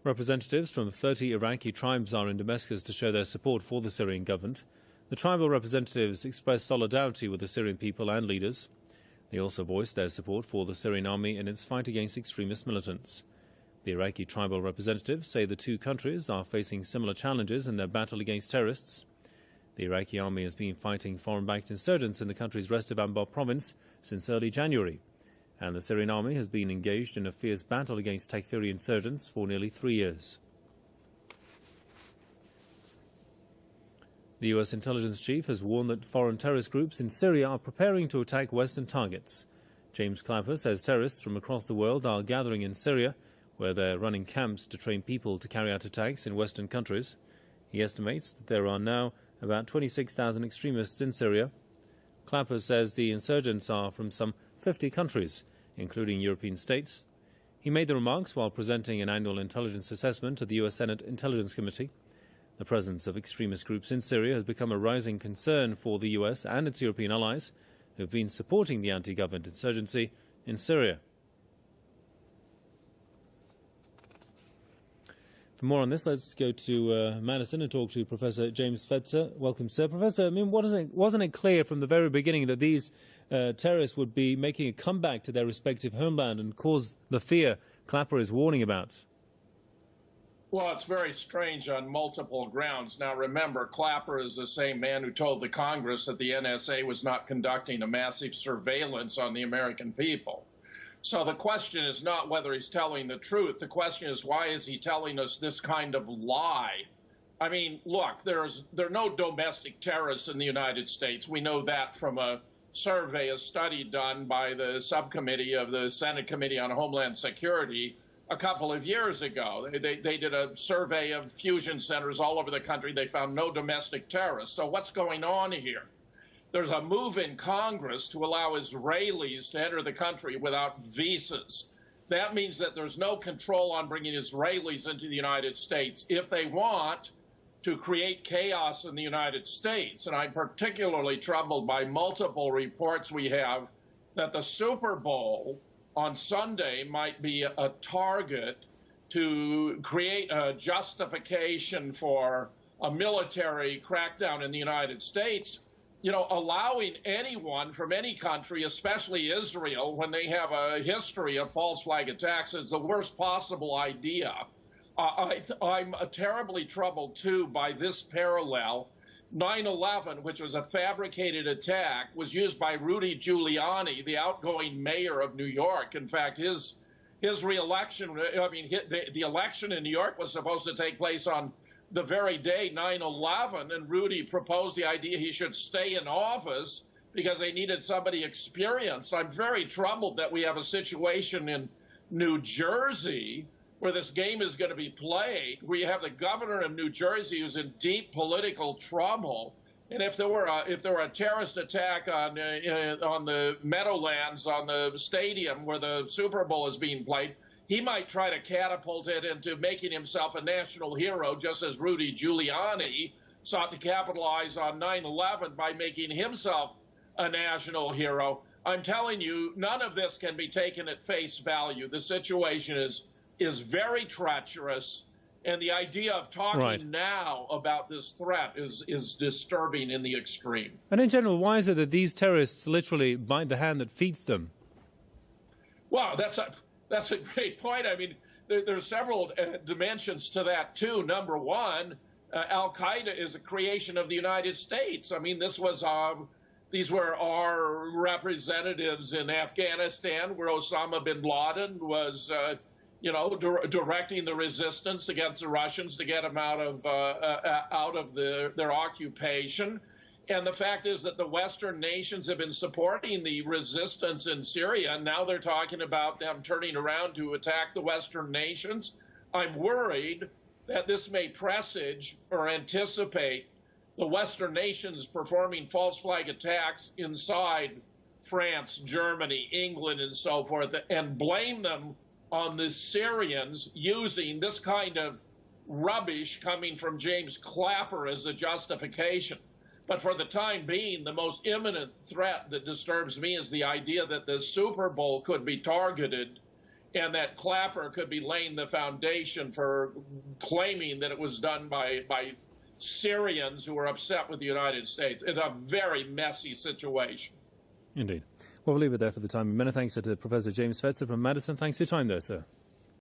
Representatives from 30 Iraqi tribes are in Damascus to show their support for the Syrian government. The tribal representatives expressed solidarity with the Syrian people and leaders. They also voiced their support for the Syrian army in its fight against extremist militants. The Iraqi tribal representatives say the two countries are facing similar challenges in their battle against terrorists. The Iraqi army has been fighting foreign-backed insurgents in the country's rest of Anbar province since early January, and the Syrian army has been engaged in a fierce battle against Takfiri insurgents for nearly 3 years. The U.S. intelligence chief has warned that foreign terrorist groups in Syria are preparing to attack Western targets. James Clapper says terrorists from across the world are gathering in Syria, where they're running camps to train people to carry out attacks in Western countries. He estimates that there are now about 26,000 extremists in Syria. Clapper says the insurgents are from some 50 countries, including European states. He made the remarks while presenting an annual intelligence assessment to the U.S. Senate Intelligence Committee. The presence of extremist groups in Syria has become a rising concern for the U.S. and its European allies, who have been supporting the anti-government insurgency in Syria. For more on this, let's go to Madison and talk to Professor James Fetzer. Welcome, sir. Professor, I mean, wasn't it clear from the very beginning that these terrorists would be making a comeback to their respective homeland and cause the fear Clapper is warning about? Well, it's very strange on multiple grounds. Now, remember, Clapper is the same man who told the Congress that the NSA was not conducting a massive surveillance on the American people. So the question is not whether he's telling the truth. The question is, why is he telling us this kind of lie? I mean, look, there are no domestic terrorists in the United States. We know that from a survey, a study done by the subcommittee of the Senate Committee on Homeland Security a couple of years ago. They did a survey of fusion centers all over the country. They found no domestic terrorists. So what's going on here? There's a move in Congress to allow Israelis to enter the country without visas. That means that there's no control on bringing Israelis into the United States if they want to create chaos in the United States. And I'm particularly troubled by multiple reports we have that the Super Bowl on Sunday might be a target to create a justification for a military crackdown in the United States. You know, allowing anyone from any country, especially Israel, when they have a history of false flag attacks, is the worst possible idea. I'm terribly troubled, too, by this parallel. 9/11, which was a fabricated attack, was used by Rudy Giuliani, the outgoing mayor of New York. In fact, his reelection, the election in New York was supposed to take place on the very day 9/11, and Rudy proposed the idea he should stay in office because they needed somebody experienced. I'm very troubled that we have a situation in New Jersey where this game is going to be played, where you have the governor of New Jersey who's in deep political trouble. And if there were a terrorist attack on the Meadowlands, on the stadium where the Super Bowl is being played, he might try to catapult it into making himself a national hero, just as Rudy Giuliani sought to capitalize on 9/11 by making himself a national hero. I'm telling you, none of this can be taken at face value. The situation is very treacherous, and the idea of talking now about this threat is disturbing in the extreme. And in general, why is it that these terrorists literally bite the hand that feeds them? Well, that's a great point. I mean, there's several dimensions to that, too. Number one, Al-Qaeda is a creation of the United States. I mean, these were our representatives in Afghanistan, where Osama bin Laden was directing the resistance against the Russians to get them out of their occupation. And the fact is that the Western nations have been supporting the resistance in Syria, and now they're talking about them turning around to attack the Western nations. I'm worried that this may presage or anticipate the Western nations performing false flag attacks inside France, Germany, England, and so forth, and blame them on the Syrians using this kind of rubbish coming from James Clapper as a justification. But for the time being, the most imminent threat that disturbs me is the idea that the Super Bowl could be targeted and that Clapper could be laying the foundation for claiming that it was done by Syrians who were upset with the United States. It's a very messy situation. Indeed. Well, we'll leave it there for the time. Many thanks to Professor James Fetzer from Madison. Thanks for your time there, sir.